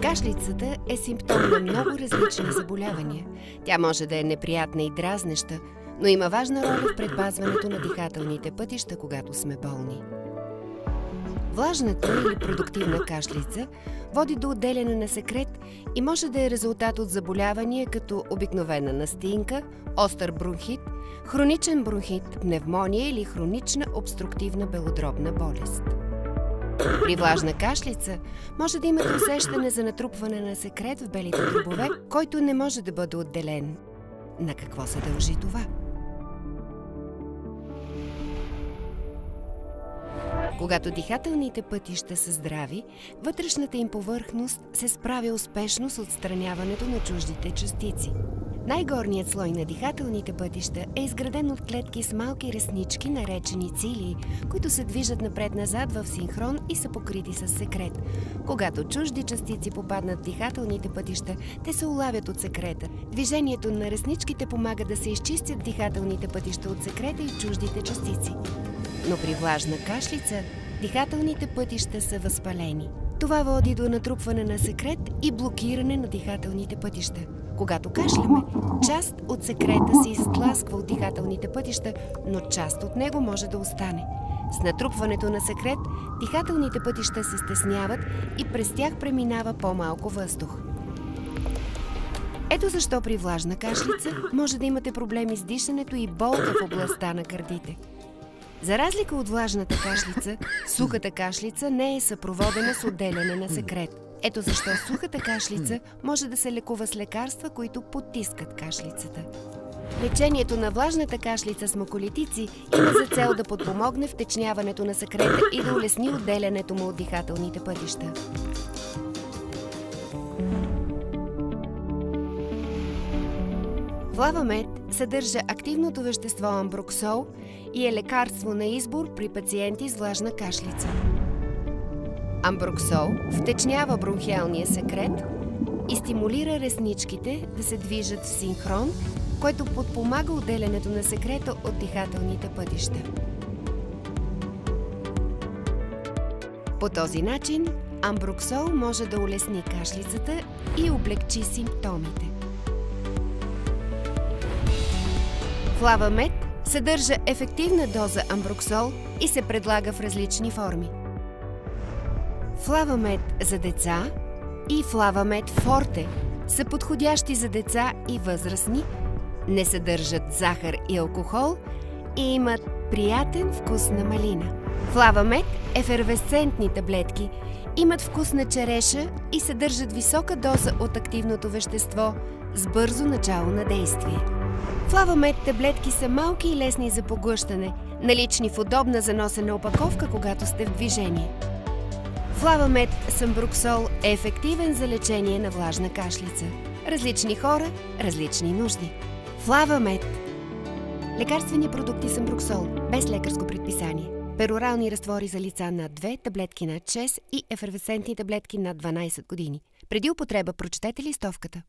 Кашлицата е симптом на много различни заболявания. Тя може да е неприятна и дразнеща, но има важна роля в предпазването на дихателните пътища, когато сме болни. Влажната или продуктивна кашлица води до отделяне на секрет и може да е резултат от заболявания като обикновена настинка, остър бронхит, хроничен бронхит, пневмония или хронична обструктивна белодробна болест. При влажна кашлица може да имате усещане за натрупване на секрет в белите дробове, който не може да бъде отделен. На какво се дължи това? Когато дихателните пътища са здрави, вътрешната им повърхност се справя успешно с отстраняването на чуждите частици. Най-горният слой на дихателните пътища е изграден от клетки с малки реснички, наречени цилии, които се движат напред-назад в синхрон и са покрити с секрет. Когато чужди частици попаднат в дихателните пътища, те се улавят от секрета. Движението на ресничките помага да се изчистят дихателните пътища от секрета и чуждите частици. Но при влажна кашлица дихателните пътища са възпалени. Това води до натрупване на секрет и блокиране на дихателните пътища. Когато кашляме, част от секрета се изтласква от дихателните пътища, но част от него може да остане. С натрупването на секрет, дихателните пътища се стесняват и през тях преминава по-малко въздух. Ето защо при влажна кашлица може да имате проблеми с дишането и болка в областта на гърдите. За разлика от влажната кашлица, сухата кашлица не е съпроводена с отделяне на секрет. Ето защо сухата кашлица може да се лекува с лекарства, които потискат кашлицата. Лечението на влажната кашлица с муколитици има за цел да подпомогне втечняването на секрета и да улесни отделянето му от дихателните пътища. Флавамед съдържа активното вещество амброксол и е лекарство на избор при пациенти с влажна кашлица. Амброксол втечнява бронхиалния секрет и стимулира ресничките да се движат в синхрон, което подпомага отделянето на секрета от дихателните пътища. По този начин амброксол може да улесни кашлицата и облегчи симптомите. Флавамед съдържа ефективна доза амброксол и се предлага в различни форми. Флавамед за деца и Флавамед Форте са подходящи за деца и възрастни, не съдържат захар и алкохол и имат приятен вкус на малина. Флавамед ефервесцентни таблетки имат вкус на череша и съдържат висока доза от активното вещество с бързо начало на действие. Флавамед таблетки са малки и лесни за поглъщане, налични в удобна за носена опаковка, когато сте в движение. Флавамед с амброксол е ефективен за лечение на влажна кашлица. Различни хора, различни нужди. Флавамед. Лекарствени продукти с амброксол, без лекарско предписание. Перорални разтвори за лица над 2, таблетки над 6 и ефервесцентни таблетки над 12 години. Преди употреба прочетете листовката.